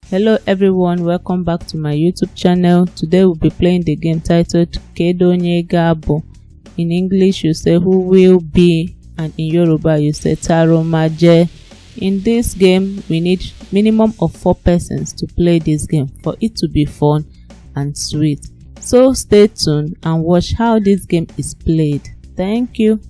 Hello everyone, welcome back to my YouTube channel. Today we'll be playing the game titled Kedu Onye Ga-Abụ. In English you say who will be, and in Yoruba you say Taro Maje. In this game we need minimum of 4 persons to play this game for it to be fun and sweet. So stay tuned and watch how this game is played. Thank you.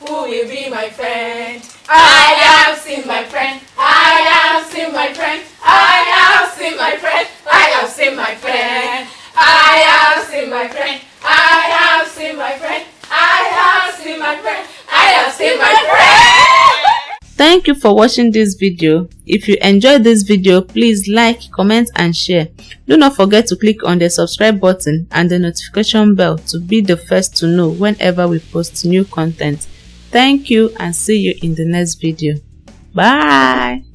Who will be my friend? I have seen my friend. I have seen my friend. I have seen my friend. I have seen my friend. I have seen my friend. I have seen my friend. I have seen my friend. I have seen my friend. Thank you for watching this video. If you enjoyed this video, please like, comment and share. Do not forget to click on the subscribe button and the notification bell to be the first to know whenever we post new content. Thank you and see you in the next video. Bye.